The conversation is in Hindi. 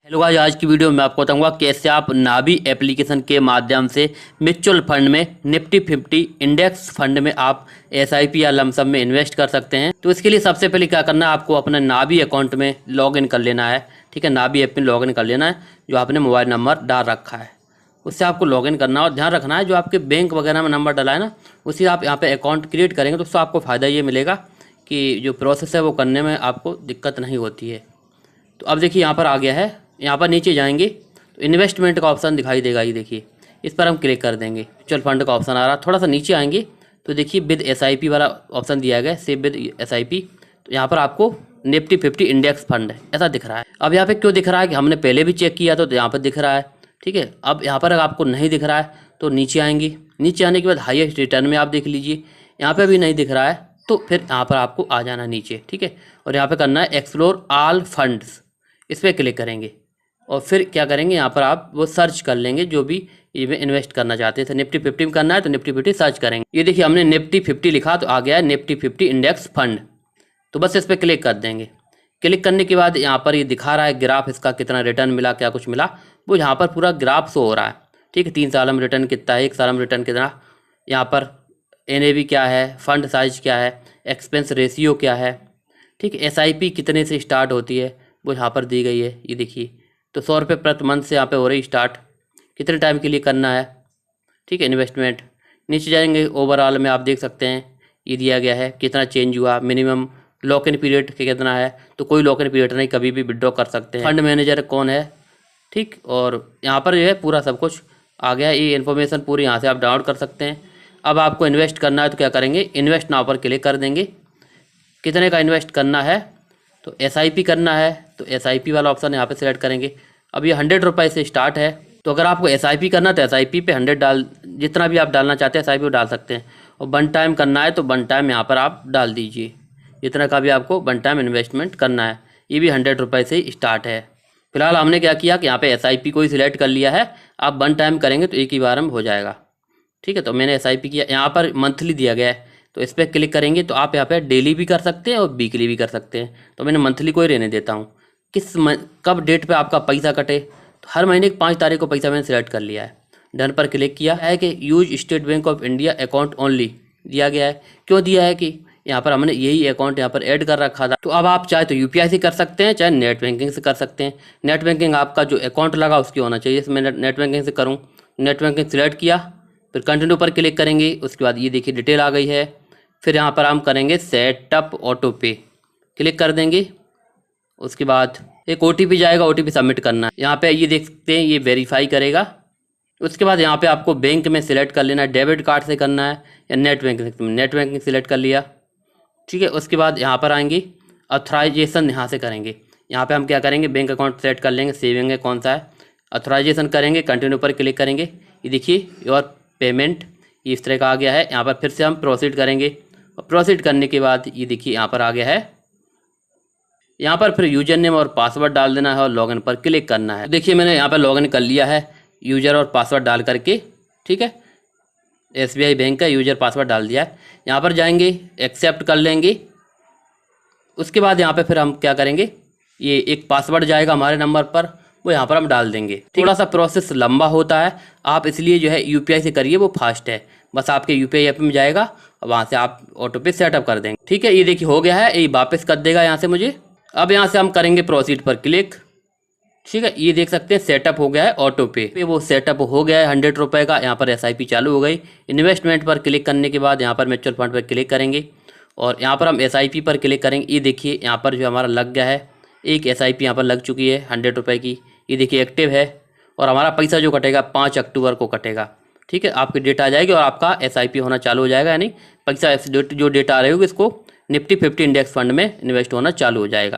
हेलो गाइस, आज की वीडियो में आपको बताऊंगा कैसे आप नाभी एप्लीकेशन के माध्यम से म्यूचुअल फंड में निफ्टी 50 इंडेक्स फंड में आप एसआईपी या लमसम में इन्वेस्ट कर सकते हैं। तो इसके लिए सबसे पहले क्या करना है, आपको अपना नाभी अकाउंट में लॉगिन कर लेना है। ठीक है, नाभी ऐप में लॉगिन कर लेना है जो आपने मोबाइल नंबर डाल रखा है, उससे आपको लॉगिन करना है। और ध्यान रखना है जो आपके बैंक वगैरह में नंबर डाला है ना, उसी आप यहाँ पर अकाउंट क्रिएट करेंगे तो उससे आपको फ़ायदा ये मिलेगा कि जो प्रोसेस है वो करने में आपको दिक्कत नहीं होती है। तो अब देखिए यहाँ पर आ गया है, यहाँ पर नीचे जाएंगे तो इन्वेस्टमेंट का ऑप्शन दिखाई देगा। ये देखिए, इस पर हम क्लिक कर देंगे। म्यूचुअल फंड का ऑप्शन आ रहा, थोड़ा सा नीचे आएंगे तो देखिए विद एसआईपी वाला ऑप्शन दिया गया है, सेव विद एसआईपी। तो यहाँ पर आपको निफ्टी 50 इंडेक्स फंड ऐसा दिख रहा है। अब यहाँ पे क्यों दिख रहा है कि हमने पहले भी चेक किया तो यहाँ पर दिख रहा है। ठीक है, अब यहाँ पर अगर आपको नहीं दिख रहा है तो नीचे आएंगे। नीचे आने के बाद हाईएस्ट रिटर्न में आप देख लीजिए, यहाँ पर भी नहीं दिख रहा है तो फिर यहाँ पर आपको आ जाना नीचे। ठीक है, और यहाँ पर करना है एक्सप्लोर ऑल फंड्स, इस पर क्लिक करेंगे और फिर क्या करेंगे, यहाँ पर आप वो सर्च कर लेंगे जो भी इसमें इन्वेस्ट करना चाहते थे। निफ्टी 50 में करना है तो निफ्टी 50 सर्च करेंगे। ये देखिए हमने निफ्टी 50 लिखा तो आ गया है निफ्टी 50 इंडेक्स फंड। तो बस इस पर क्लिक कर देंगे। क्लिक करने के बाद यहाँ पर ये दिखा रहा है ग्राफ, इसका कितना रिटर्न मिला, क्या कुछ मिला, वो यहाँ पर पूरा ग्राफ शो हो रहा है। ठीक है, 3 साल में रिटर्न कितना है, 1 साल में रिटर्न कितना, यहाँ पर NAV क्या है, फंड साइज क्या है, एक्सपेंस रेशियो क्या है। ठीक है, SIP कितने से स्टार्ट होती है वो यहाँ पर दी गई है। ये देखिए, तो 100 रुपये प्रति मंथ से यहाँ पे हो रही स्टार्ट, कितने टाइम के लिए करना है। ठीक है, इन्वेस्टमेंट नीचे जाएंगे, ओवरऑल में आप देख सकते हैं ये दिया गया है कितना चेंज हुआ, मिनिमम लॉक इन पीरियड कितना है, तो कोई लॉक इन पीरियड नहीं, कभी भी विड्रॉ कर सकते हैं। फंड मैनेजर कौन है, ठीक, और यहाँ पर जो है पूरा सब कुछ आ गया है। ये इन्फॉर्मेशन पूरी यहाँ से आप डाउनलोड कर सकते हैं। अब आपको इन्वेस्ट करना है तो क्या करेंगे, इन्वेस्ट नाउ पर क्लिक कर देंगे। कितने का इन्वेस्ट करना है, तो SIP करना है तो SIP वाला ऑप्शन यहाँ पे सिलेक्ट करेंगे। अब ये 100 रुपये से स्टार्ट है, तो अगर आपको SIP करना है तो SIP पे 100 डाल, जितना भी आप डालना चाहते हैं SIP वो डाल सकते हैं। और 1 टाइम करना है तो 1 टाइम यहाँ पर आप डाल दीजिए, जितना का भी आपको 1 टाइम इन्वेस्टमेंट करना है। ये भी 100 रुपये से स्टार्ट है। फिलहाल हमने क्या किया कि यहाँ पे SIP को ही सिलेक्ट कर लिया है। आप 1 टाइम करेंगे तो एक ही बार में हो जाएगा। ठीक है, तो मैंने SIP किया। यहाँ पर मंथली दिया गया है तो इस पर क्लिक करेंगे तो आप यहाँ पे डेली भी कर सकते हैं और वीकली भी कर सकते हैं। तो मैंने मंथली को ही रहने देता हूँ। कब डेट पे आपका पैसा कटे, तो हर महीने की 5 तारीख को पैसा मैंने सेलेक्ट कर लिया है। डन पर क्लिक किया है कि use state bank of India account only दिया गया है। क्यों दिया है कि यहाँ पर हमने यही अकाउंट यहाँ पर ऐड कर रखा था। तो अब आप चाहे तो UPI से कर सकते हैं, चाहे नेट बैंकिंग से कर सकते हैं। नेट बैंकिंग आपका जो अकाउंट लगा उसकी होना चाहिए। मैं नेट बैंकिंग से करूँ, नेट बैंकिंग सेलेक्ट किया, फिर कंटिन्यू पर क्लिक करेंगे। उसके बाद ये देखिए डिटेल आ गई है। फिर यहाँ पर हम करेंगे सेटअप ऑटो पे, क्लिक कर देंगे। उसके बाद एक OTP जाएगा, OTP सबमिट करना है। यहाँ पे ये देख सकते हैं ये वेरीफाई करेगा। उसके बाद यहाँ पे आपको बैंक में सिलेक्ट कर लेना है, डेबिट कार्ड से करना है या नेट बैंकिंग से। नेट बैंकिंग सिलेक्ट कर लिया। ठीक है, उसके बाद यहाँ पर आएंगे, ऑथराइजेशन यहाँ से करेंगे। यहाँ पे हम क्या करेंगे, बैंक अकाउंट सेलेक्ट कर लेंगे, सेविंग है कौन सा है, ऑथराइजेशन करेंगे, कंटिन्यू पर क्लिक करेंगे। ये देखिए योर पेमेंट ये इस तरह का आ गया है। यहाँ पर फिर से हम प्रोसीड करेंगे और प्रोसीड करने के बाद ये देखिए यहाँ पर आ गया है। यहाँ पर फिर यूजर नेम और पासवर्ड डाल देना है और लॉगिन पर क्लिक करना है। देखिए मैंने यहाँ पर लॉगिन कर लिया है यूजर और पासवर्ड डाल करके। ठीक है, SBI बैंक का यूजर पासवर्ड डाल दिया है। यहाँ पर जाएंगे, एक्सेप्ट कर लेंगे। उसके बाद यहाँ पे फिर हम क्या करेंगे, ये एक पासवर्ड जाएगा हमारे नंबर पर, वो यहाँ पर हम डाल देंगे। थोड़ा सा प्रोसेस लंबा होता है, आप इसलिए जो है UPI से करिए, वो फास्ट है। बस आपके UPI ऐप में जाएगा और वहाँ से आप ऑटो पे सेटअप कर देंगे। ठीक है, ये देखिए हो गया है, ये वापस कर देगा यहाँ से मुझे। अब यहाँ से हम करेंगे प्रोसीड पर क्लिक। ठीक है, ये देख सकते हैं सेटअप हो गया है ऑटो पे, वो सेटअप हो गया है 100 रुपये का। यहाँ पर SIP चालू हो गई। इन्वेस्टमेंट पर क्लिक करने के बाद यहाँ पर म्यूचुअल फंड पर क्लिक करेंगे और यहाँ पर हम SIP पर क्लिक करेंगे। ये देखिए यहाँ पर जो हमारा लग गया है, एक SIP यहाँ पर लग चुकी है 100 रुपये की। ये देखिए एक्टिव है और हमारा पैसा जो कटेगा 5 अक्टूबर को कटेगा। ठीक है, आपकी डेट आ जाएगी और आपका SIP होना चालू हो जाएगा, यानी पैसा जो डेट आ रही होगी इसको निफ्टी 50 इंडेक्स फंड में इन्वेस्ट होना चालू हो जाएगा।